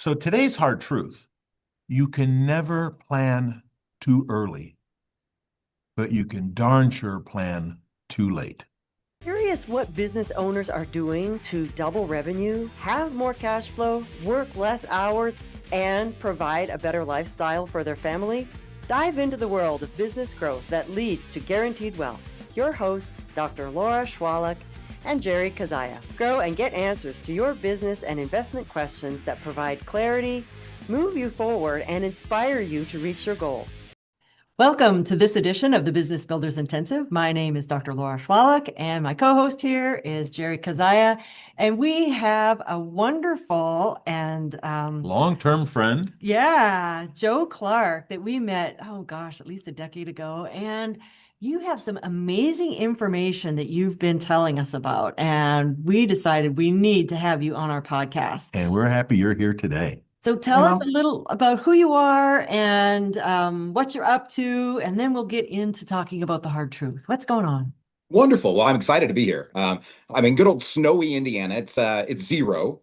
So today's hard truth, you can never plan too early, but you can darn sure plan too late. Curious what business owners are doing to double revenue, have more cash flow, work less hours, and provide a better lifestyle for their family? Dive into the world of business growth that leads to guaranteed wealth. Your hosts, Dr. Laura Shwaluk and Jerry Kezhaya. Grow and get answers to your business and investment questions that provide clarity, move you forward, and inspire you to reach your goals. Welcome to this edition of the Business Builders Intensive. My name is Dr. Laura Shwaluk, and my co-host here is Jerry Kezhaya, and we have a wonderful and long-term friend. Yeah, Joe Clark that we met, oh gosh, at least a decade ago, and you have some amazing information that you've been telling us about, and we decided we need to have you on our podcast. And we're happy you're here today. So tell us a little about who you are and what you're up to, and then we'll get into talking about the hard truth. What's going on? Wonderful. Well, I'm excited to be here. I'm in good old snowy Indiana. It's zero.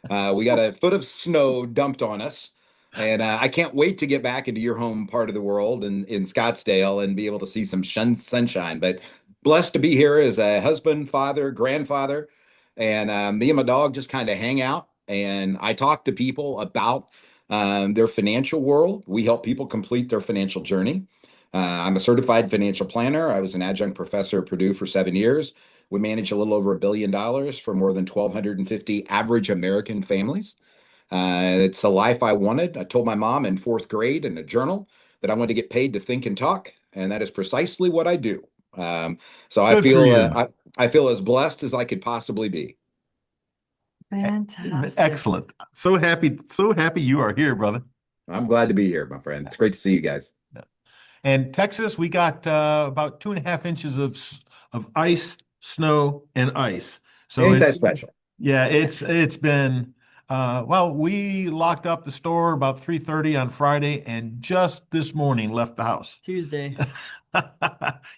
We got a foot of snow dumped on us, and I can't wait to get back into your home part of the world in Scottsdale and be able to see some sunshine. But blessed to be here as a husband, father, grandfather, and me and my dog just kind of hang out. And I talk to people about their financial world. We help people complete their financial journey. I'm a certified financial planner. I was an adjunct professor at Purdue for 7 years. We manage a little over $1 billion for more than 1,250 average American families. It's the life I wanted. I told my mom in fourth grade in a journal that I wanted to get paid to think and talk, and that is precisely what I do. So I feel as blessed as I could possibly be. Fantastic. Excellent. So happy you are here, brother. I'm glad to be here, my friend. It's great to see you guys. And Texas, we got about 2.5 inches of ice, snow, and ice. So ain't that special? Yeah, it's been well, we locked up the store about 3:30 on Friday, and just this morning left the house. Tuesday.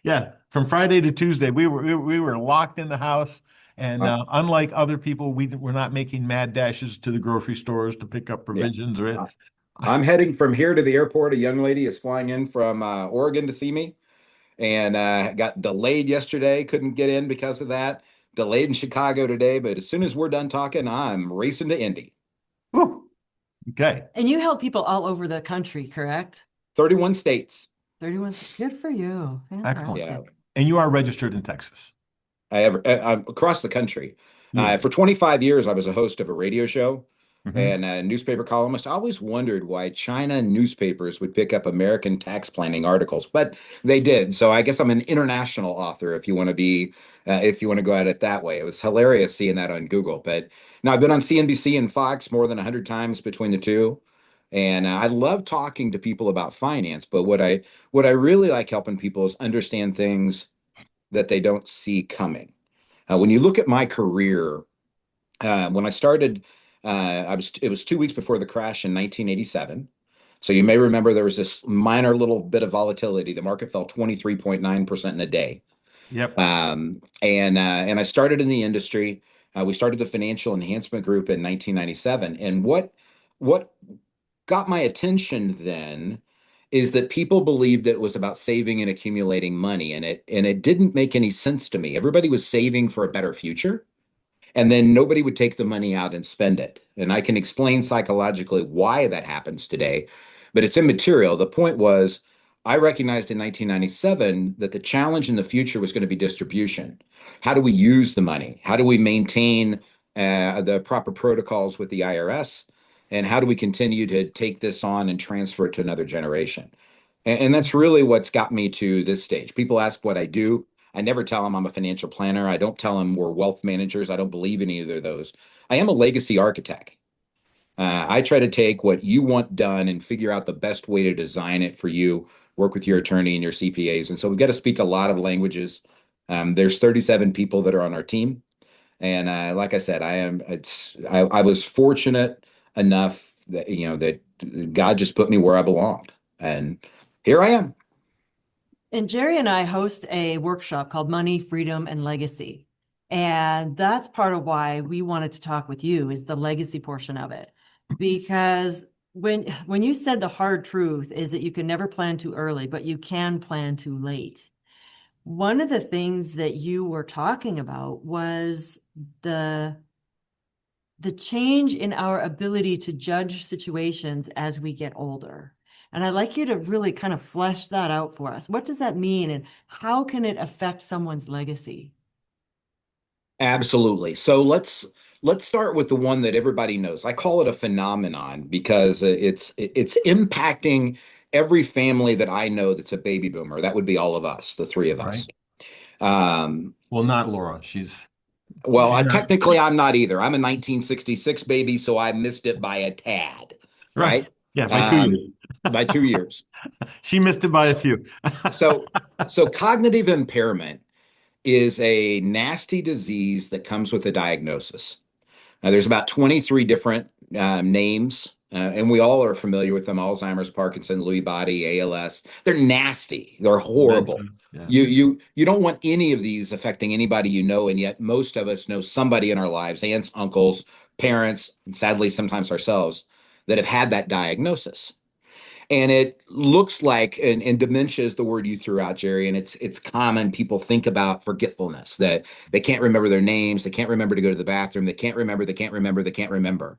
Yeah, from Friday to Tuesday, we were locked in the house. And unlike other people, we're not making mad dashes to the grocery stores to pick up provisions or it. I'm heading from here to the airport. A young lady is flying in from Oregon to see me, and got delayed yesterday. Couldn't get in because of that. Delayed in Chicago today, but as soon as we're done talking, I'm racing to Indy. Whew. Okay. And you help people all over the country, correct? 31 states. 31. Good for you. Excellent. Yeah. And you are registered in Texas. I'm across the country. For 25 years, I was a host of a radio show. And a newspaper columnist. I always wondered why China newspapers would pick up American tax planning articles, but they did. So I guess I'm an international author if you want to go at it that way. It was hilarious seeing that on Google. But now I've been on CNBC and Fox more than 100 times between the two. And I love talking to people about finance. But what I really like helping people is understand things that they don't see coming. When you look at my career, when I started, it was 2 weeks before the crash in 1987. So you may remember there was this minor little bit of volatility. The market fell 23.9% in a day. Yep. And I started in the industry. We started the Financial Enhancement Group in 1997. And what got my attention then is that people believed it was about saving and accumulating money, and it didn't make any sense to me. Everybody was saving for a better future. And then nobody would take the money out and spend it. And I can explain psychologically why that happens today, but it's immaterial. The point was, I recognized in 1997 that the challenge in the future was going to be distribution. How do we use the money? How do we maintain the proper protocols with the IRS? And how do we continue to take this on and transfer it to another generation? And that's really what's got me to this stage. People ask what I do. I never tell them I'm a financial planner. I don't tell them we're wealth managers. I don't believe in either of those. I am a legacy architect. I try to take what you want done and figure out the best way to design it for you, work with your attorney and your CPAs. And so we've got to speak a lot of languages. There's 37 people that are on our team. And like I said, I was fortunate enough that, that God just put me where I belonged. And here I am. And Jerry and I host a workshop called Money, Freedom, and Legacy. And that's part of why we wanted to talk with you, is the legacy portion of it. because when you said the hard truth is that you can never plan too early, but you can plan too late. One of the things that you were talking about was the the change in our ability to judge situations as we get older. And I'd like you to really kind of flesh that out for us. What does that mean, and how can it affect someone's legacy? Absolutely. So let's start with the one that everybody knows. I call it a phenomenon because it's impacting every family that I know that's a baby boomer. That would be all of us, the three of us. Right. Um, Well, not Laura. She's not. Technically, I'm not either. I'm a 1966 baby, so I missed it by a tad, Right. right? Yeah, by 2 years. Um, by 2 years. She missed it by a So, few. so, so cognitive impairment is a nasty disease that comes with a diagnosis. Now, there's about 23 different names, and we all are familiar with them: Alzheimer's, Parkinson, Lewy body, ALS. They're nasty. They're horrible. Dementia. Yeah. You don't want any of these affecting anybody you know, and yet most of us know somebody in our lives, aunts, uncles, parents, and sadly sometimes ourselves, that have had that diagnosis. And it looks like, and dementia is the word you threw out, Jerry, and it's common. People think about forgetfulness, that they can't remember their names, they can't remember to go to the bathroom, they can't remember, they can't remember, they can't remember.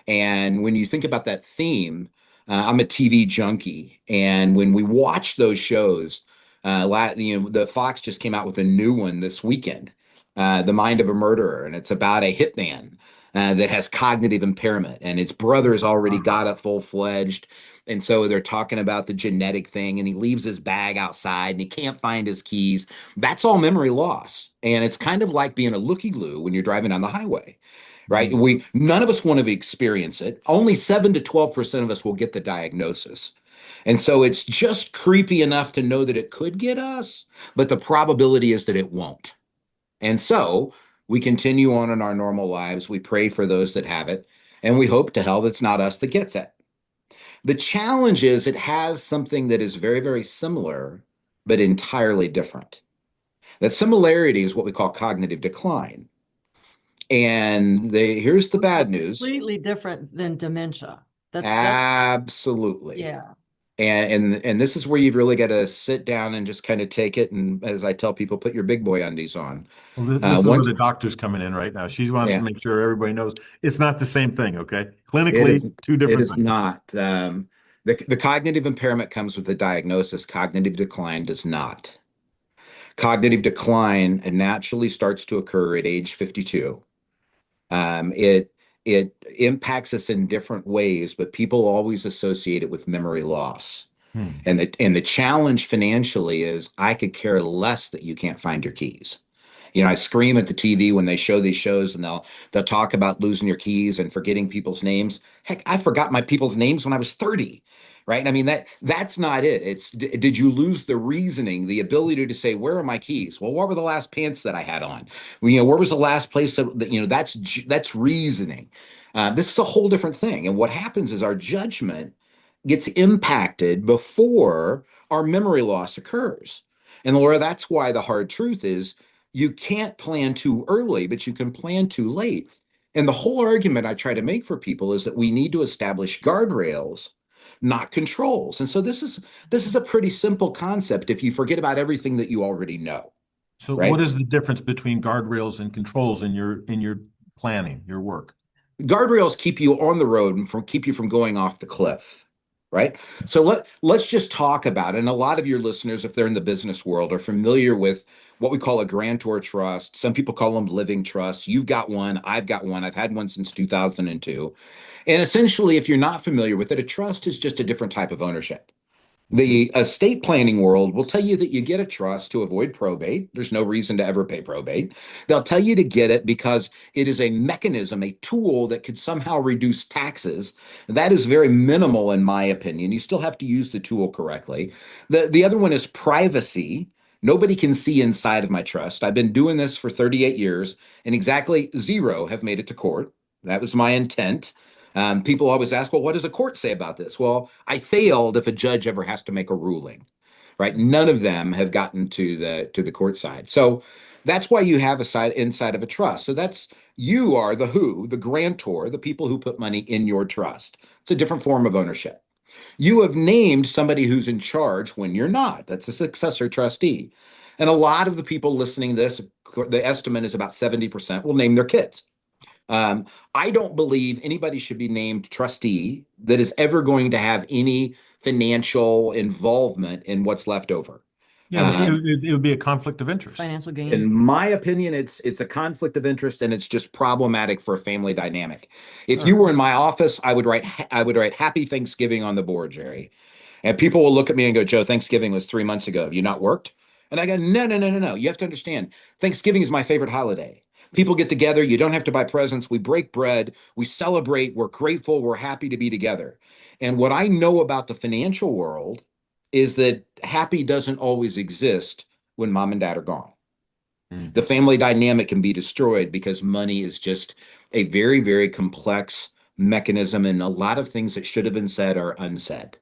And when you think about that theme, I'm a TV junkie, and when we watch those shows, the Fox just came out with a new one this weekend, The Mind of a Murderer, and it's about a hitman that has cognitive impairment, and his brother's already got it full fledged. And so they're talking about the genetic thing, and he leaves his bag outside and he can't find his keys. That's all memory loss. And it's kind of like being a looky-loo when you're driving on the highway, right? Mhm. We none of us want to experience it. Only 7 to 12% of us will get the diagnosis. And so it's just creepy enough to know that it could get us, but the probability is that it won't. And so we continue on in our normal lives. We pray for those that have it, and we hope to hell that's not us that gets it. The challenge is it has something that is very, very similar, but entirely different. That similarity is what we call cognitive decline. And here's the Which bad is news. completely different than dementia. That's Absolutely. yeah. And this is where you've really got to sit down and just kind of take it. And as I tell people, put your big boy undies on. Well, this is where Once, the doctor's coming in right now. She wants to yeah, make sure everybody knows it's not the same thing, okay? it Clinically, is. two It different is things. not. The cognitive impairment comes with the diagnosis. Cognitive decline does not. Cognitive decline naturally starts to occur at age 52. It impacts us in different ways, but people always associate it with memory loss. Hmm. And the challenge financially is I could care less that you can't find your keys. I scream at the TV when they show these shows, and they'll talk about losing your keys and forgetting people's names. Heck, I forgot my people's names when I was 30, right? I mean, that's not it. It's did you lose the reasoning, the ability to say, where are my keys? Well, what were the last pants that I had on? Well, where was the last place that's reasoning. This is a whole different thing. And what happens is our judgment gets impacted before our memory loss occurs. And Laura, that's why the hard truth is you can't plan too early, but you can plan too late. And the whole argument I try to make for people is that we need to establish guardrails, not controls. And so this is a pretty simple concept if you forget about everything that you already know, So what right? is the difference between guardrails and controls in your planning, your work? Guardrails keep you on the road and keep you from going off the cliff, right? So let's just talk about it. And a lot of your listeners, if they're in the business world, are familiar with what we call a grantor trust. Some people call them living trusts. You've got one, I've got one. I've had one since 2002. And essentially, if you're not familiar with it, a trust is just a different type of ownership. Okay. The estate planning world will tell you that you get a trust to avoid probate. There's no reason to ever pay probate. They'll tell you to get it because it is a mechanism, a tool that could somehow reduce taxes. That is very minimal, in my opinion. You still have to use the tool correctly. The other one is privacy. Nobody can see inside of my trust. I've been doing this for 38 years, and exactly zero have made it to court. That was my intent. People always ask, well, what does a court say about this? Well, I failed if a judge ever has to make a ruling. right? None of them have gotten to the court side. So that's why you have a side inside of a trust. So that's you are the grantor, the people who put money in your trust. It's a different form of ownership. You have named somebody who's in charge when you're not. That's a successor trustee. And a lot of the people listening to this, the estimate is about 70% will name their kids. I don't believe anybody should be named trustee that is ever going to have any financial involvement in what's left over. Yeah, but it would be a conflict of interest. Financial gain. In my opinion, it's a conflict of interest, and it's just problematic for a family dynamic. If you were in my office, I would write Happy Thanksgiving on the board, Jerry. And people will look at me and go, Joe, Thanksgiving was 3 months ago. Have you not worked? And I go, no, no, no, no, no. You have to understand, Thanksgiving is my favorite holiday. People get together. You don't have to buy presents. We break bread. We celebrate. We're grateful. We're happy to be together. And what I know about the financial world is that happy doesn't always exist when mom and dad are gone. The family dynamic can be destroyed because money is just a very, very complex mechanism. And a lot of things that should have been said are unsaid.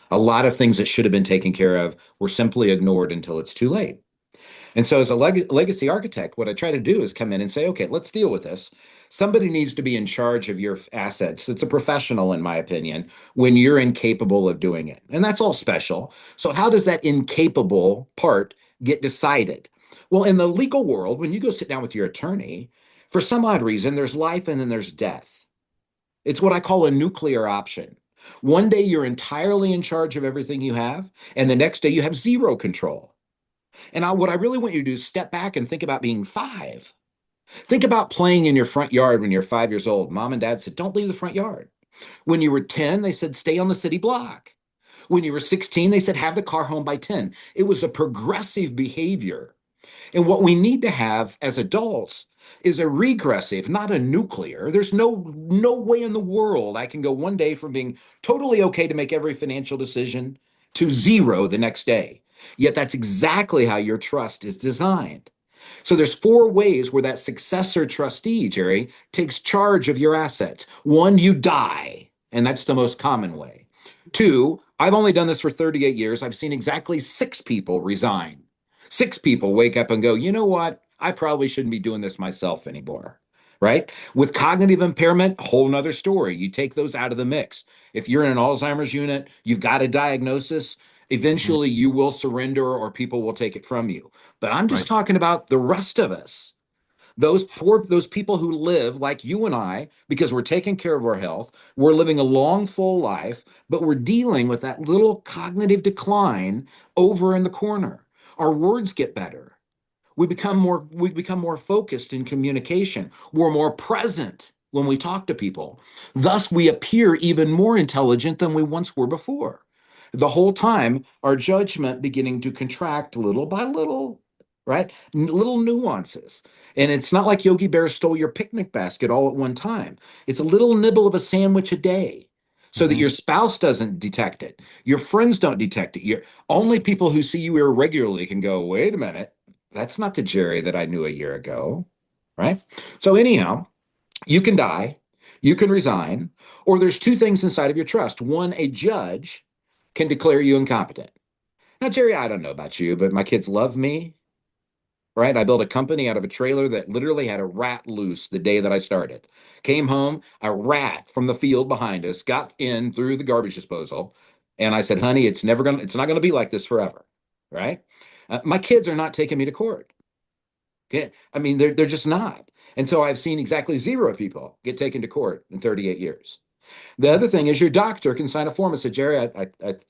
A lot of things that should have been taken care of were simply ignored until it's too late. And so as a legacy architect, what I try to do is come in and say, okay, let's deal with this. Somebody needs to be in charge of your assets. It's a professional, in my opinion, when you're incapable of doing it. And that's all special. So how does that incapable part get decided? Well, in the legal world, when you go sit down with your attorney, for some odd reason, there's life and then there's death. It's what I call a nuclear option. One day you're entirely in charge of everything you have, and the next day you have zero control. And what I really want you to do is step back and think about being 5. Think about playing in your front yard when you're 5 years old. Mom and dad said, don't leave the front yard. When you were 10, they said, stay on the city block. When you were 16, they said, have the car home by 10. It was a progressive behavior. And what we need to have as adults is a regressive, not a nuclear. There's no way in the world I can go one day from being totally okay to make every financial decision to zero the next day. Yet that's exactly how your trust is designed. So there's 4 ways where that successor trustee, Jerry, takes charge of your assets. 1, you die, and that's the most common way. 2, I've only done this for 38 years. I've seen exactly 6 people resign. 6 people wake up and go, you know what? I probably shouldn't be doing this myself anymore, right? With cognitive impairment, whole nother story. You take those out of the mix. If you're in an Alzheimer's unit, you've got a diagnosis, eventually you will surrender or people will take it from you. But I'm just talking about the rest of us. Those people who live like you and I, because we're taking care of our health, we're living a long, full life, but we're dealing with that little cognitive decline over in the corner. Our words get better. We become more focused in communication. We're more present when we talk to people. Thus, we appear even more intelligent than we once were before. The whole time, our judgment beginning to contract little by little, right? Little nuances. And it's not like Yogi Bear stole your picnic basket all at one time. It's a little nibble of a sandwich a day so that your spouse doesn't detect it. Your friends don't detect it. Only people who see you irregularly can go, wait a minute, that's not the Jerry that I knew a year ago, right? So anyhow, you can die, you can resign, or there's 2 things inside of your trust. 1, a judge can declare you incompetent. Now, Jerry, I don't know about you, but my kids love me, right? I built a company out of a trailer that literally had a rat loose the day that I started. Came home, a rat from the field behind us got in through the garbage disposal. And I said, honey, it's not going to be like this forever, right? My kids are not taking me to court. Okay? I mean, they're just not. And so I've seen exactly 0 people get taken to court in 38 years. The other thing is your doctor can sign a form and say, Jerry,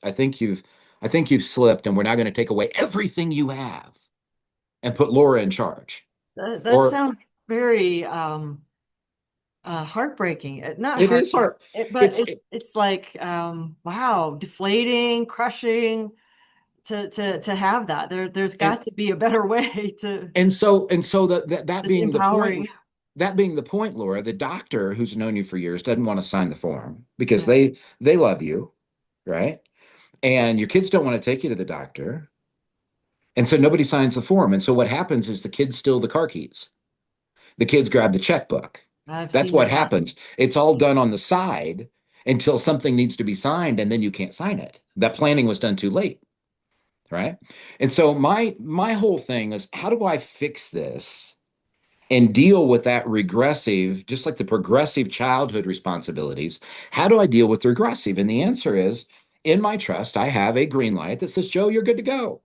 I think you've slipped, and we're now going to take away everything you have and put Laura in charge. That sounds very heartbreaking. Not it is hard, but it's like wow, deflating, crushing to have that. There's got to be a better way to. And so that being empowering. the point. That being the point, Laura, the doctor who's known you for years doesn't want to sign the form because they love you, right? And your kids don't want to take you to the doctor. And so nobody signs the form. And so what happens is the kids steal the car keys. The kids grab the checkbook. That's what happens. It's all done on the side until something needs to be signed, and then you can't sign it. That planning was done too late. right? And so my whole thing is, how do I fix this and deal with that regressive, just like the progressive childhood responsibilities? How do I deal with regressive? And the answer is, in my trust, I have a green light that says, Joe, you're good to go.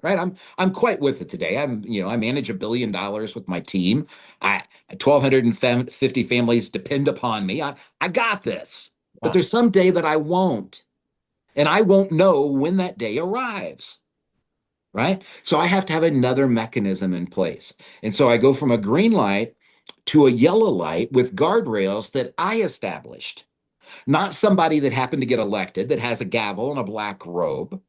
Right. I'm quite with it today. I manage $1 billion with my team. 1,250 families depend upon me. I got this. But Yeah. there's some day that I won't. And I won't know when that day arrives. Right. So I have to have another mechanism in place. And so I go from a green light to a yellow light with guardrails that I established, not somebody that happened to get elected that has a gavel and a black robe.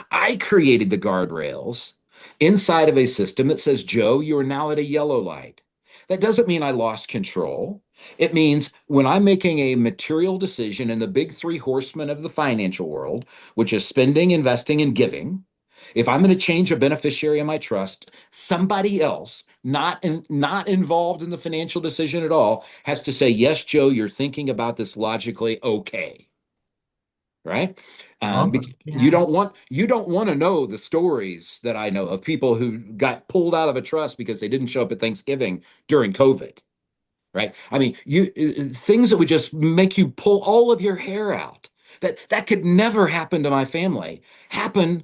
I created the guardrails inside of a system that says, Joe, you are now at a yellow light. That doesn't mean I lost control. It means when I'm making a material decision in the big three horsemen of the financial world, which is spending, investing, and giving, if I'm going to change a beneficiary of my trust, somebody else, not involved in the financial decision at all, has to say, yes, Joe, you're thinking about this logically. Okay. Right. Awesome. Yeah. You don't want to know the stories that I know of people who got pulled out of a trust because they didn't show up at Thanksgiving during COVID. Right. I mean, things that would just make you pull all of your hair out. That could never happen to my family. Happen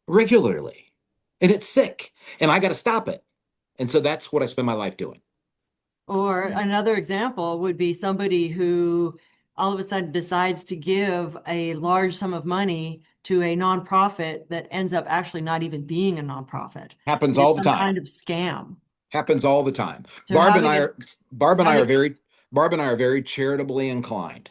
regularly. And it's sick. And I got to stop it. And so that's what I spend my life doing. Or another example would be somebody who all of a sudden decides to give a large sum of money to a nonprofit that ends up actually not even being a nonprofit. Happens all It's the some time. kind of scam. Happens all the time. So Barb and how I are to, very Barb and I are very charitably inclined.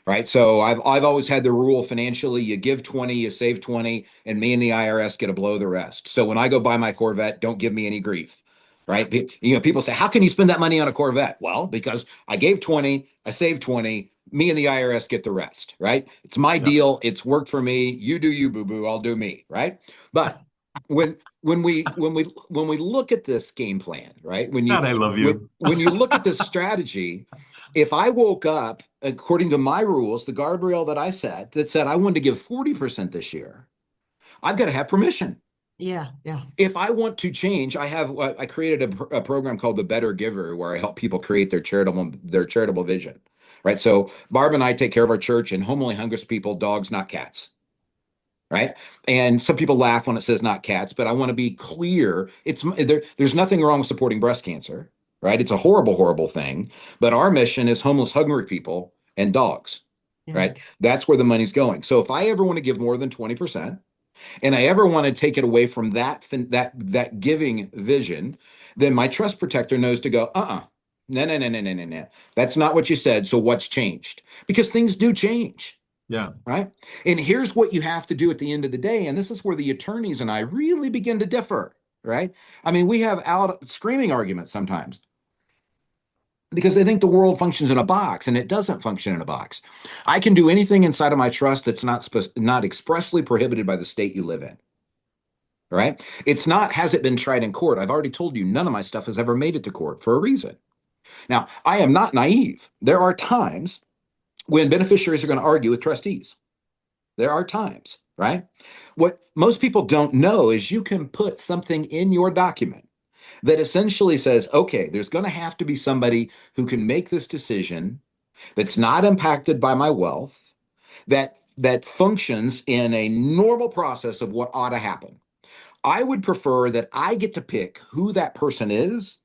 Right. So I've always had the rule financially, you give 20, you save 20, and me and the IRS get to blow the rest. So when I go buy my Corvette, don't give me any grief. Right. People say, how can you spend that money on a Corvette? Well, because I gave 20, I saved 20, me and the IRS get the rest. Right. It's my Yeah. deal. It's worked for me. You do you, boo boo. I'll do me. Right. But when we look at this game plan, right? God, I love you. When you look at this strategy, if I woke up according to my rules, the guardrail that I set that said I wanted to give 40% this year, I've got to have permission. yeah, yeah. If I want to change, I created a program called the Better Giver where I help people create their charitable vision. Right. So Barb and I take care of our church and homely hungry people, dogs, not cats. Right. And some people laugh when it says not cats, but I want to be clear. There's nothing wrong with supporting breast cancer. Right. It's a horrible, horrible thing. But our mission is homeless, hungry people and dogs. Yeah. Right. That's where the money's going. So if I ever want to give more than 20%, and I ever want to take it away from that giving vision, then my trust protector knows to go, no, no, no, no, no, no, no. That's not what you said. So what's changed? Because things do change. Yeah. Right. And here's what you have to do at the end of the day. And this is where the attorneys and I really begin to differ. Right. I mean, we have out screaming arguments sometimes because they think the world functions in a box and it doesn't function in a box. I can do anything inside of my trust that's not expressly prohibited by the state you live in. Right. It's not, has it been tried in court? I've already told you none of my stuff has ever made it to court for a reason. Now, I am not naive. There are times when beneficiaries are going to argue with trustees. There are times, right? What most people don't know is you can put something in your document that essentially says, okay, there's going to have to be somebody who can make this decision that's not impacted by my wealth, that functions in a normal process of what ought to happen. I would prefer that I get to pick who that person is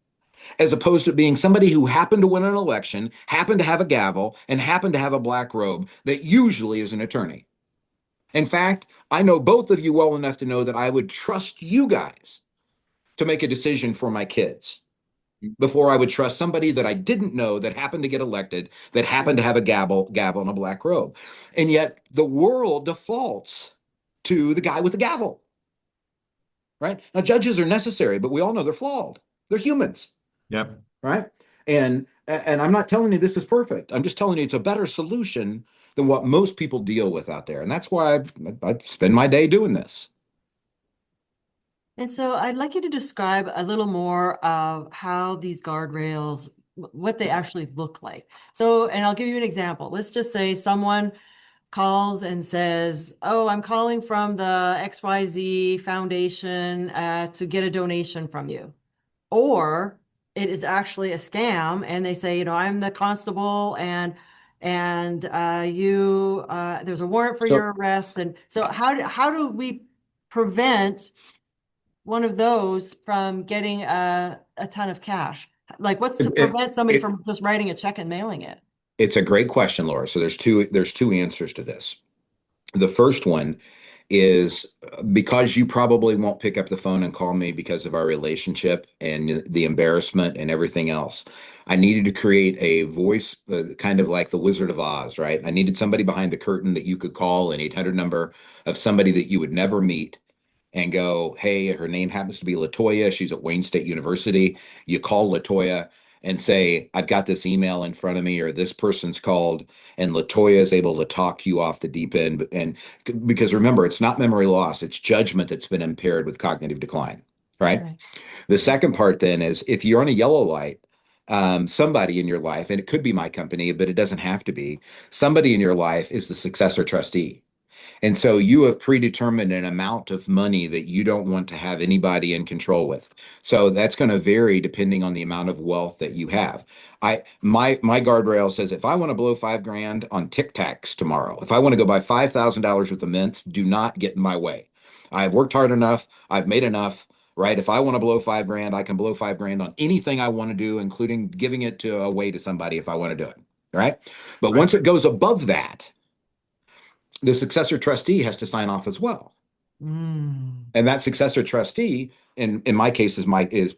as opposed to being somebody who happened to win an election, happened to have a gavel, and happened to have a black robe that usually is an attorney. In fact, I know both of you well enough to know that I would trust you guys to make a decision for my kids before I would trust somebody that I didn't know that happened to get elected, that happened to have a gavel and a black robe. And yet the world defaults to the guy with the gavel. Right? Now, judges are necessary, but we all know they're flawed. They're humans. Yep. Right? And I'm not telling you this is perfect. I'm just telling you it's a better solution than what most people deal with out there. And that's why I spend my day doing this. And so I'd like you to describe a little more of how these guardrails, what they actually look like. So, and I'll give you an example. Let's just say someone calls and says, "Oh, I'm calling from the XYZ Foundation to get a donation from you." Or it is actually a scam and they say, I'm the constable and you there's a warrant for So your arrest. And so how do we prevent one of those from getting a ton of cash? Like, what's to it, prevent somebody it, from just writing a check and mailing it? it's a great question, Laura. So there's two answers to this. The first one is because you probably won't pick up the phone and call me because of our relationship and the embarrassment and everything else. I needed to create a voice, kind of like the Wizard of Oz, right? I needed somebody behind the curtain that you could call, an 800 number of somebody that you would never meet and go, hey, her name happens to be Latoya. She's at Wayne State University. You call Latoya and say, I've got this email in front of me, or this person's called, and Latoya is able to talk you off the deep end. And because remember, it's not memory loss, it's judgment that's been impaired with cognitive decline, right? Right. The second part then is if you're on a yellow light, somebody in your life, and it could be my company, but it doesn't have to be, somebody in your life is the successor trustee. And so you have predetermined an amount of money that you don't want to have anybody in control with. So that's going to vary depending on the amount of wealth that you have. My guardrail says if I want to blow 5 grand on Tic Tacs tomorrow, if I want to go buy $5,000 worth of mints, do not get in my way. I've worked hard enough. I've made enough. Right. If I want to blow 5 grand, I can blow 5 grand on anything I want to do, including giving it away to somebody if I want to do it. Right. But Right. once it goes above that, the successor trustee has to sign off as well. Mm. And that successor trustee, in my case,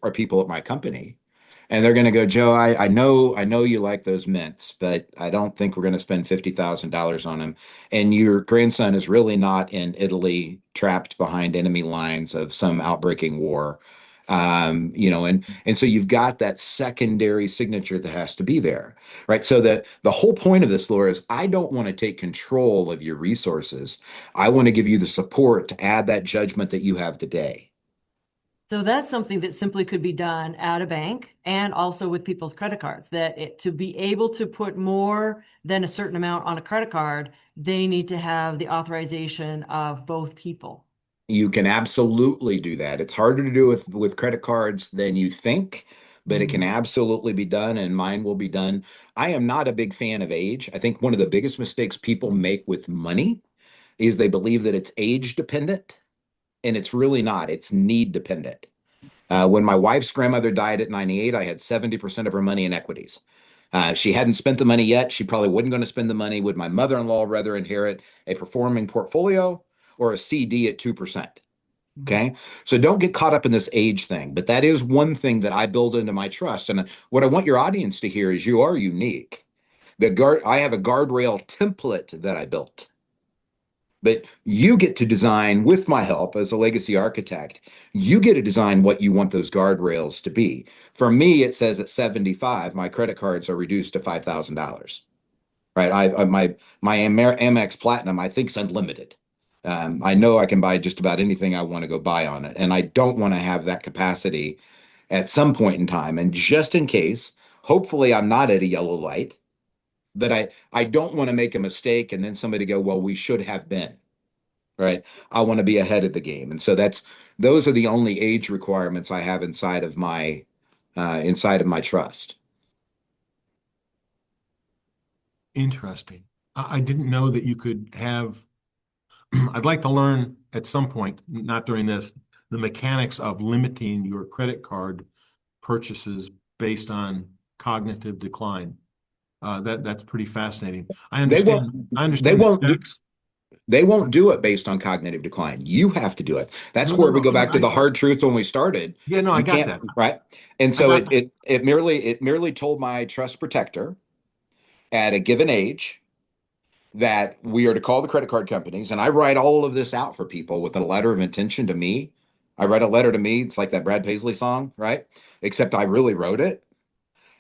are people at my company. And they're going to go, Joe, I know you like those mints, but I don't think we're going to spend $50,000 on them. And your grandson is really not in Italy, trapped behind enemy lines of some outbreaking war. And so you've got that secondary signature that has to be there, right? So the whole point of this, Laura, is I don't want to take control of your resources. I want to give you the support to add that judgment that you have today. So that's something that simply could be done at a bank and also with people's credit cards, to be able to put more than a certain amount on a credit card, they need to have the authorization of both people. You can absolutely do that. It's harder to do with credit cards than you think, but it can Mm. absolutely be done, and mine will be done. I am not a big fan of age. I think one of the biggest mistakes people make with money is they believe that it's age dependent, and it's really not. It's need dependent. When my wife's grandmother died at 98, I had 70% of her money in equities. She hadn't spent the money yet. She probably wasn't going to spend the money. Would my mother-in-law rather inherit a performing portfolio or a CD at 2%? Okay. So don't get caught up in this age thing. But that is one thing that I build into my trust. And what I want your audience to hear is you are unique. I have a guardrail template that I built. But you get to design, with my help as a legacy architect, you get to design what you want those guardrails to be. For me, it says at 75, my credit cards are reduced to $5,000. Right. My Amex Platinum, I think, is unlimited. I know I can buy just about anything I want to go buy on it. And I don't want to have that capacity at some point in time. And just in case, hopefully I'm not at a yellow light, but I don't want to make a mistake and then somebody go, well, we should have been. Right. I want to be ahead of the game. And so those are the only age requirements I have inside of my trust. Interesting. I didn't know that you could have. I'd like to learn at some point, not during this, the mechanics of limiting your credit card purchases based on cognitive decline. That's pretty fascinating. I They understand. won't I they understand the won't do checks. They won't do it based on cognitive decline. You have to do it. No, That's no, where we no. go back to the hard truth when we started. Yeah, no, I You got can't, that. right? And I so got it that. it it merely told my trust protector at a given age that we are to call the credit card companies. And I write all of this out for people with a letter of intention to me. I write a letter to me. It's like that Brad Paisley song, right? Except I really wrote it.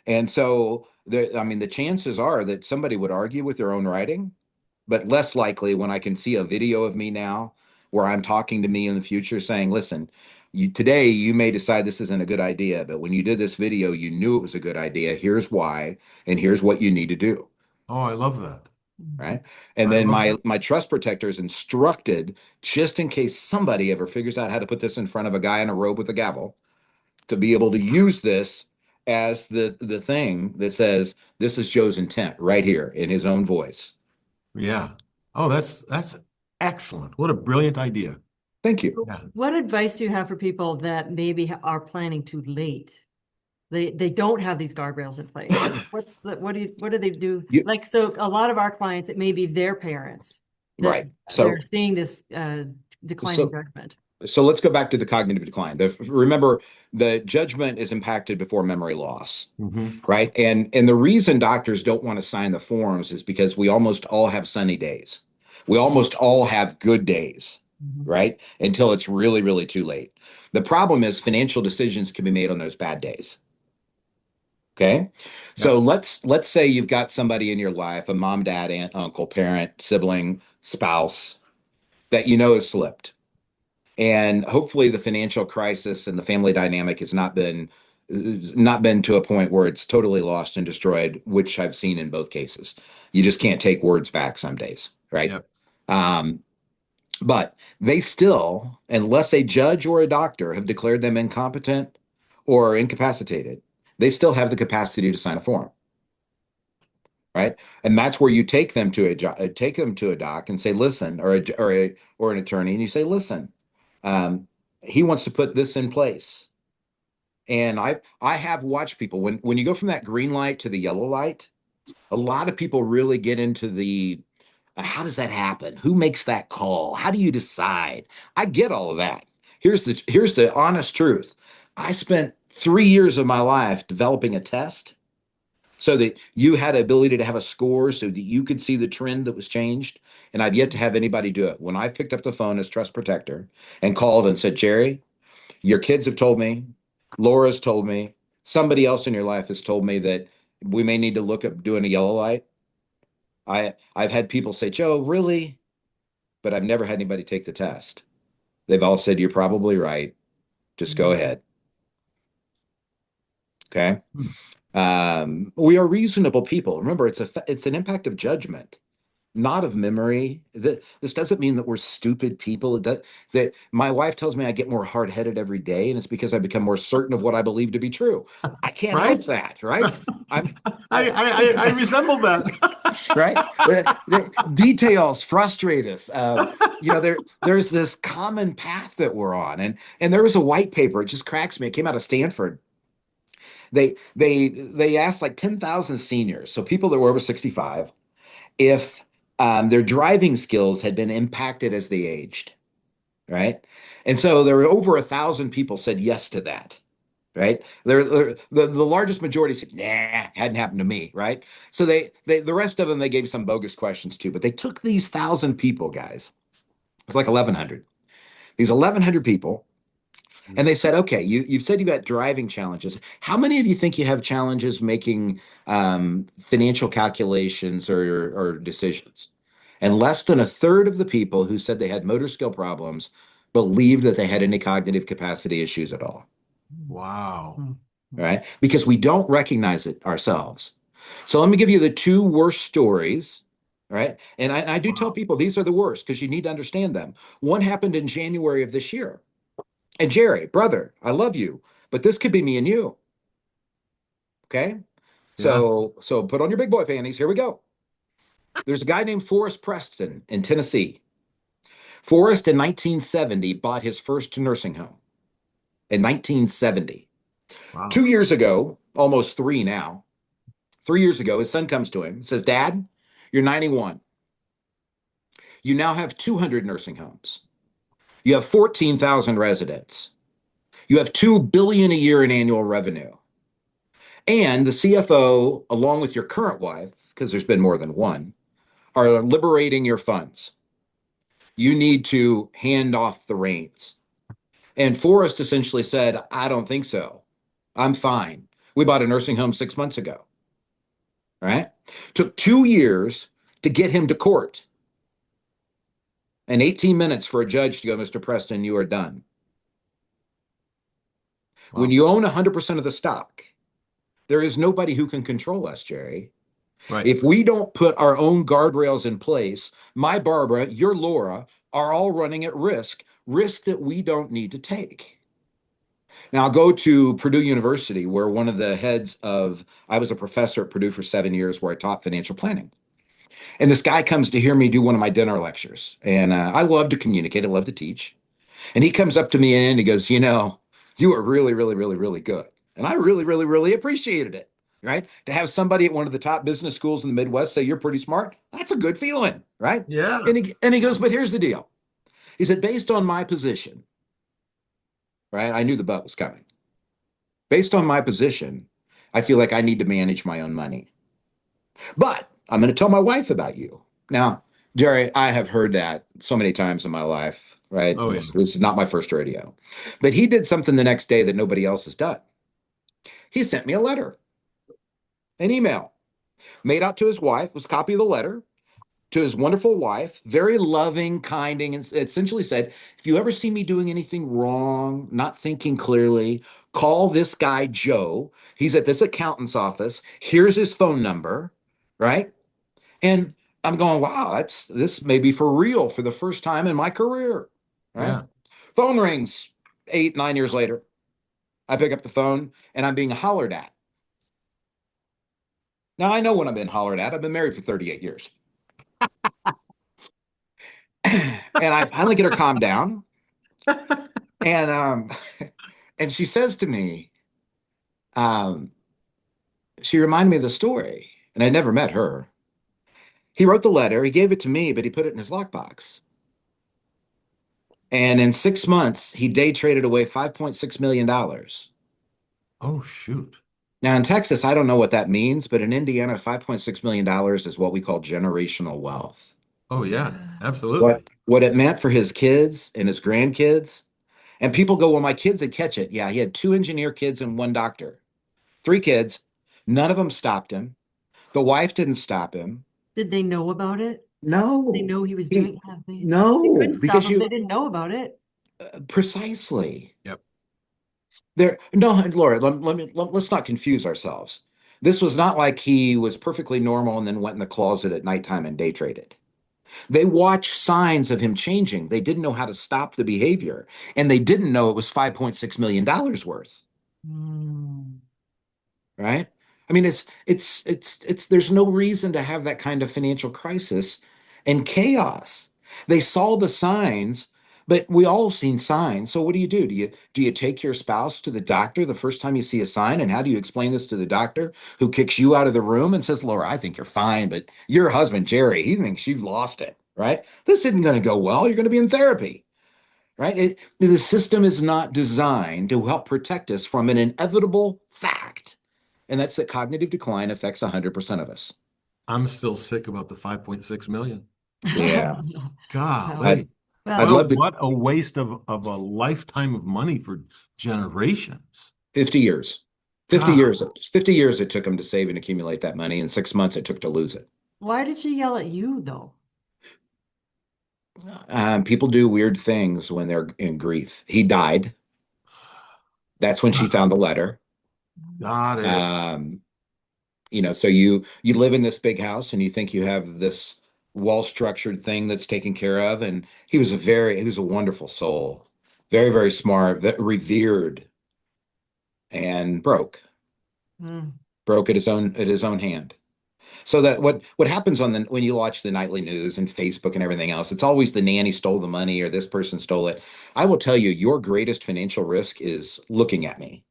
And so the chances are that somebody would argue with their own writing, but less likely when I can see a video of me now where I'm talking to me in the future saying, listen, today you may decide this isn't a good idea, but when you did this video, you knew it was a good idea. Here's why, and here's what you need to do. Oh, I love that. right? And I then love my trust protector is instructed, just in case somebody ever figures out how to put this in front of a guy in a robe with a gavel, to be able to use this as the thing that says this is Joe's intent right here in his own voice. Yeah. Oh, that's excellent. What a brilliant idea. Thank you. Yeah. What advice do you have for people that maybe are planning too late? They don't have these guardrails in place. What do they do? You, Like, so a lot of our clients, it may be their parents that right. they're seeing this declining So judgment. so let's go back to the cognitive decline. Remember, the judgment is impacted before memory loss, Hmm. right? And the reason doctors don't want to sign the forms is because we almost all have sunny days. We almost all have good days, Mhm. right? Until it's really, really too late. The problem is financial decisions can be made on those bad days. Okay. So Yep. let's say you've got somebody in your life, a mom, dad, aunt, uncle, parent, sibling, spouse that you know has slipped. And hopefully the financial crisis and the family dynamic has not been to a point where it's totally lost and destroyed, which I've seen in both cases. You just can't take words back some days, right? Yep. Um, but they still, unless a judge or a doctor have declared them incompetent or incapacitated, they still have the capacity to sign a form, right? And that's where you take them to a doc and say, listen, or an attorney, and you say, listen, um, he wants to put this in place. And I have watched people when you go from that green light to the yellow light, a lot of people really get into the how does that happen? Who makes that call? How do you decide? I get all of that. Here's the honest truth. I spent 3 years of my life developing a test so that you had ability to have a score so that you could see the trend that was changed. And I've yet to have anybody do it. When I've picked up the phone as trust protector and called and said, Jerry, your kids have told me, Laura's told me, somebody else in your life has told me that we may need to look at doing a yellow light. I've had people say, Joe, really? But I've never had anybody take the test. They've all said, you're probably right. Just go ahead. Okay. Hmm. We are reasonable people. Remember, it's an impact of judgment, not of memory. This doesn't mean that we're stupid people. That my wife tells me I get more hard-headed every day, and it's because I become more certain of what I believe to be true. I can't Right? help that, right? I'm I resemble that. right. The details frustrate us. There's this common path that we're on, and there was a white paper. It just cracks me. It came out of Stanford. They asked like 10,000 seniors, so people that were over 65, if their driving skills had been impacted as they aged, right? And so there were over 1,000 people said yes to that, right? The largest majority said, nah, hadn't happened to me, right? So the rest of them, they gave some bogus questions too, but they took these 1,000 people, guys. It's like 1,100. These 1,100 people, and they said, okay, you've said you've got driving challenges. How many of you think you have challenges making financial calculations or decisions? And less than a third of the people who said they had motor skill problems believed that they had any cognitive capacity issues at all, Wow. right? Because we don't recognize it ourselves. So let me give you the two worst stories, right? And I do tell Wow. people these are the worst because you need to understand them. One happened in January of this year. And Jerry, brother, I love you, but this could be me and you. Okay. Yeah. So put on your big boy panties. Here we go. There's a guy named Forrest Preston in Tennessee. Forrest in 1970 bought his first nursing home in 1970. Wow. 2 years ago, almost three now, 3 years ago, his son comes to him and says, Dad, you're 91. You now have 200 nursing homes. You have 14,000 residents. You have 2 billion a year in annual revenue. And the CFO, along with your current wife, because there's been more than one, are liberating your funds. You need to hand off the reins. And Forrest essentially said, I don't think so. I'm fine. We bought a nursing home 6 months ago, right? Took 2 years to get him to court and 18 minutes for a judge to go, Mr. Preston, you are done. When Wow. you own 100% of the stock, there is nobody who can control us, Jerry. Right. If we don't put our own guardrails in place, my Barbara, your Laura, are all running at risk that we don't need to take. Now, I'll go to Purdue University, where one of the heads of, I was a professor at Purdue for 7 years where I taught financial planning. And this guy comes to hear me do one of my dinner lectures. And I love to communicate, I love to teach. And he comes up to me and he goes, you are really, really, really, really good. And I really, really, really appreciated it. Right. To have somebody at one of the top business schools in the Midwest say you're pretty smart, that's a good feeling. Right. Yeah. And he goes, but here's the deal. He said, based on my position, right? I knew the butt was coming. Based on my position, I feel like I need to manage my own money. But I'm going to tell my wife about you. Now, Jerry, I have heard that so many times in my life, right? Oh, yeah. This is not my first rodeo. But he did something the next day that nobody else has done. He sent me a letter, an email made out to his wife, was a copy of the letter to his wonderful wife, very loving, kind, and essentially said, if you ever see me doing anything wrong, not thinking clearly, call this guy Joe. He's at this accountant's office. Here's his phone number, right? And I'm going, wow, this may be for real for the first time in my career, right? Yeah. Phone rings 8, 9 years later. I pick up the phone and I'm being hollered at. Now I know when I'm being hollered at. I've been married for 38 years. And I finally get her calmed down. And and she says to me, um, she reminded me of the story, and I never met her. He wrote the letter, he gave it to me, but he put it in his lockbox. And in 6 months, he day traded away $5.6 million. Oh, shoot. Now in Texas, I don't know what that means, but in Indiana, $5.6 million is what we call generational wealth. Oh, yeah. What Absolutely. what it meant for his kids and his grandkids. And people go, well, my kids would catch it. Yeah, he had two engineer kids and one doctor. Three kids. None of them stopped him. The wife didn't stop him. Did they know about it? They No, know he was he, doing that. They no, couldn't stop because him. They didn't know about it. precisely Yep. there. No, Laura, let's not confuse ourselves. This was not like he was perfectly normal and then went in the closet at nighttime and day traded. They watched signs of him changing. They didn't know how to stop the behavior, and they didn't know it was $5.6 million worth. Hmm. Right? I mean, there's no reason to have that kind of financial crisis and chaos. They saw the signs, but we all have seen signs. So what do? Do you take your spouse to the doctor the first time you see a sign? And how do you explain this to the doctor who kicks you out of the room and says, Laura, I think you're fine, but your husband, Jerry, he thinks you've lost it, right? This isn't going to go well. You're going to be in therapy. Right? The system is not designed to help protect us from an inevitable fact, and that's that cognitive decline affects 100% of us. I'm still sick about the 5.6 million. Yeah. Well, I'd, Golly. I'd well, What love to. what a waste of a lifetime of money for generations. 50 years. 50 God. years. 50 years it took him to save and accumulate that money, and 6 months it took to lose it. why did she yell at you though? People do weird things when they're in grief. He died. That's when she found the letter. Got it. Um, so you live in this big house and you think you have this well structured thing that's taken care of. And he was a wonderful soul, very, very smart, revered, and Hmm. broke at his own hand. So that what happens when you watch the nightly news and Facebook and everything else, it's always the nanny stole the money or this person stole it. I will tell you, your greatest financial risk is looking at me.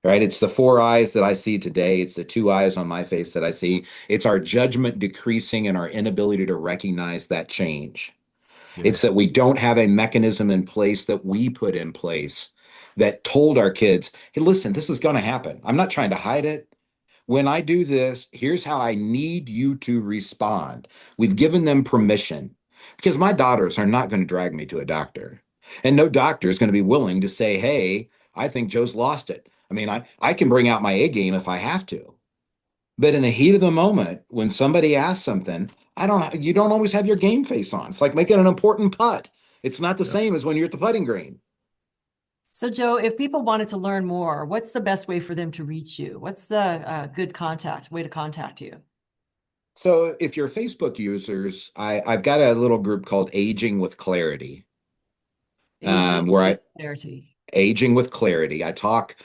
Right? It's the four eyes that I see today. It's the two eyes on my face that I see. It's our judgment decreasing and our inability to recognize that change. Yeah. It's that we don't have a mechanism in place that we put in place that told our kids, hey, listen, this is going to happen. I'm not trying to hide it. When I do this, here's how I need you to respond. We've given them permission because my daughters are not going to drag me to a doctor. And no doctor is going to be willing to say, hey, I think Joe's lost it. I mean, I can bring out my A game if I have to. But in the heat of the moment, when somebody asks something, you don't always have your game face on. It's like making an important putt. It's not the Yep. same as when you're at the putting green. So, Joe, if people wanted to learn more, what's the best way for them to reach you? What's the good way to contact you? So if you're Facebook users, I've got a little group called Aging with Clarity, Aging where with I clarity. aging with clarity. I talk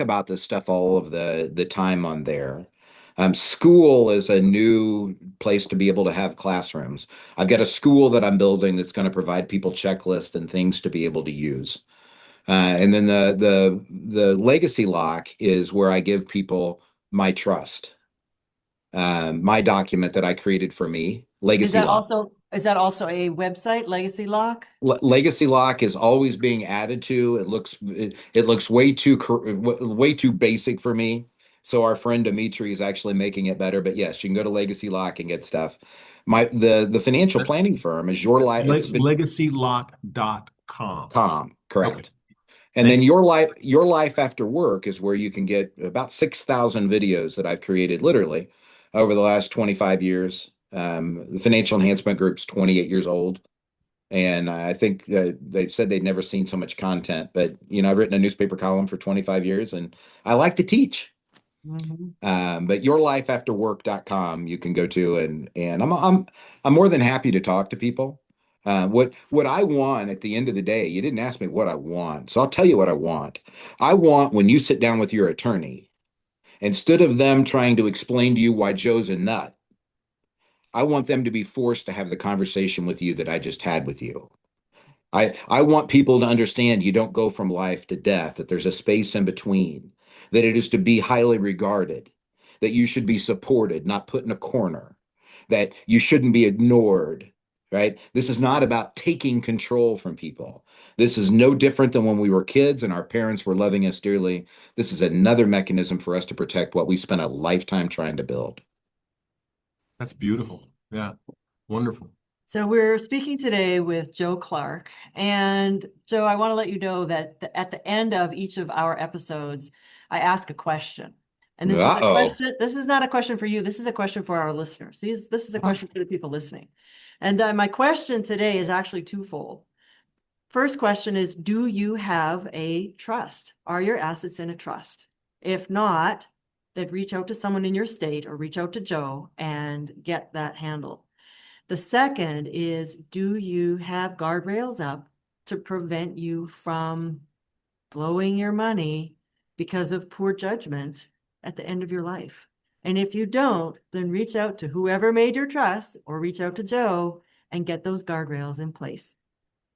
about this stuff all of the time on there. School is a new place to be able to have classrooms. I've got a school that I'm building that's going to provide people checklists and things to be able to use. And then the legacy lock is where I give people my trust, my document that I created for me, legacy lock. Is that also a website, Legacy Lock? Legacy lock is always being added to. It looks way too basic for me. So our friend Dimitri is actually making it better. But yes, you can go to Legacy Lock and get stuff. The financial That- planning firm is your life. It's legacylock.com. com, Okay. correct. And Thank then you. your life after work is where you can get about 6,000 videos that I've created literally over the last 25 years. The Financial Enhancement Group's 28 years old. And I think they've said they'd never seen so much content. But, I've written a newspaper column for 25 years and I like to teach. Mhm. But yourlifeafterwork.com you can go to, and I'm more than happy to talk to people. What I want at the end of the day, you didn't ask me what I want. So I'll tell you what I want. I want when you sit down with your attorney, instead of them trying to explain to you why Joe's a nut, I want them to be forced to have the conversation with you that I just had with you. I want people to understand you don't go from life to death, that there's a space in between, that it is to be highly regarded, that you should be supported, not put in a corner, that you shouldn't be ignored, right? This is not about taking control from people. This is no different than when we were kids and our parents were loving us dearly. This is another mechanism for us to protect what we spent a lifetime trying to build. That's beautiful. Yeah. Wonderful. So we're speaking today with Joe Clark. And Joe, I want to let you know that at the end of each of our episodes, I ask a question. And this is a Uh-oh. question. This is not a question for you. This is a question for our listeners. This is a question for the people listening. And my question today is actually twofold. First question is, do you have a trust? Are your assets in a trust? If not, then reach out to someone in your state or reach out to Joe and get that handled. The second is, do you have guardrails up to prevent you from blowing your money because of poor judgment at the end of your life? And if you don't, then reach out to whoever made your trust or reach out to Joe and get those guardrails in place.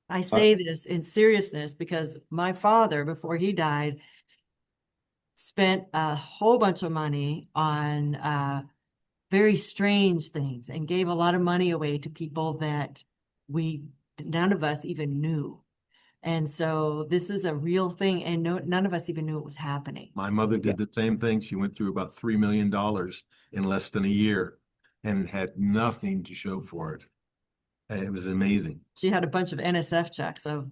I Uh, say this in seriousness because my father, before he died, spent a whole bunch of money on very strange things and gave a lot of money away to people that none of us even knew. And so this is a real thing, and none of us even knew it was happening. My mother yeah. did the same thing. She went through about $3 million in less than a year and had nothing to show for it. It was amazing. She had a bunch of NSF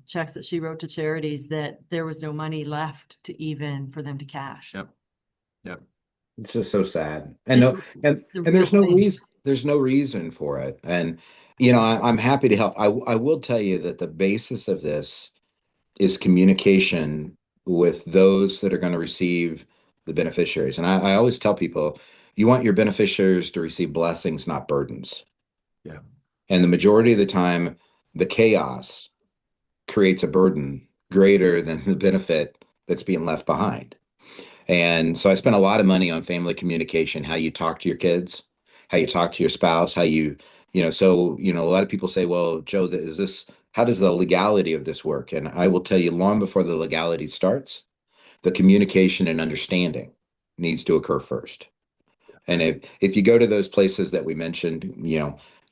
checks that she wrote to charities that there was no money left to even for them to cash. Yep. Yep. It's just so sad. And It's no, the and real thing. there's no reason for it. And I'm happy to help. I will tell you that the basis of this is communication with those that are going to receive the beneficiaries. And I always tell people, you want your beneficiaries to receive blessings, not burdens. Yeah. And the majority of the time, the chaos creates a burden greater than the benefit that's being left behind. And so I spent a lot of money on family communication, how you talk to your kids, how you talk to your spouse, a lot of people say, well, Joe, how does the legality of this work? And I will tell you, long before the legality starts, the communication and understanding needs to occur first. And if you go to those places that we mentioned,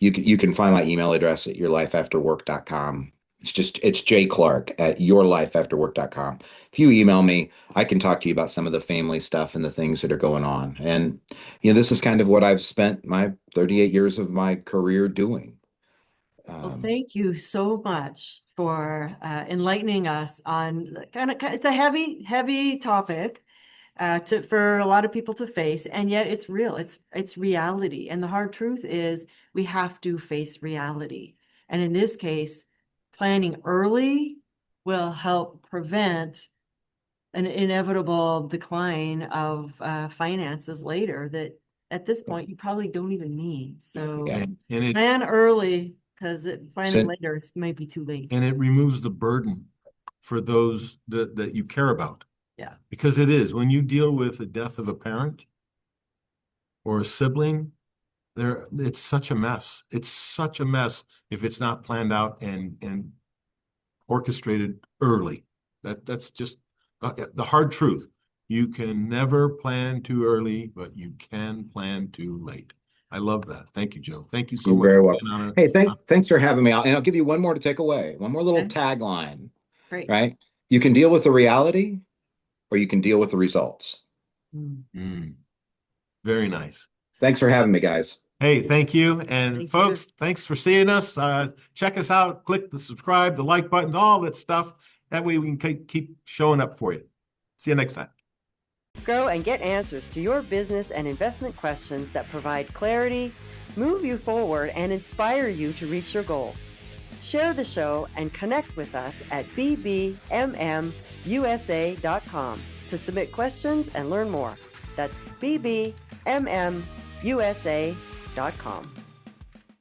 you can find my email address at yourlifeafterwork.com. It's J Clark at yourlifeafterwork.com. If you email me, I can talk to you about some of the family stuff and the things that are going on. And this is kind of what I've spent my 38 years of my career doing. Well, Um, thank you so much for enlightening us on it's a heavy topic for a lot of people to face, and yet it's real. It's reality, and the hard truth is we have to face reality. And in this case, planning early will help prevent an inevitable decline of finances later that at this point, you probably don't even need. So Yeah. And it plan early, because planning So- later, it might be too late. and it removes the burden for those that you care about. Yeah. Because it is, when you deal with the death of a parent or a sibling, it's such a mess. It's such a mess if it's not planned out and orchestrated early. That's just the hard truth. You can never plan too early, but you can plan too late. I love that. Thank you, Joe. Thank you so You're much very for welcome. being on Hey, thanks for having me. And I'll give you one more to take away. One more little Okay. tagline, Great. right? You can deal with the reality or you can deal with the results. Very nice. Thanks for having me, guys. Hey, thank you. And Thank folks, you. thanks for seeing us. Check us out. Click the subscribe, the like buttons, all that stuff. That way we can keep showing up for you. See you next time. Grow and get answers to your business and investment questions that provide clarity, move you forward, and inspire you to reach your goals. Share the show and connect with us at BBMMUSA.com to submit questions and learn more. That's BBMMUSA.com.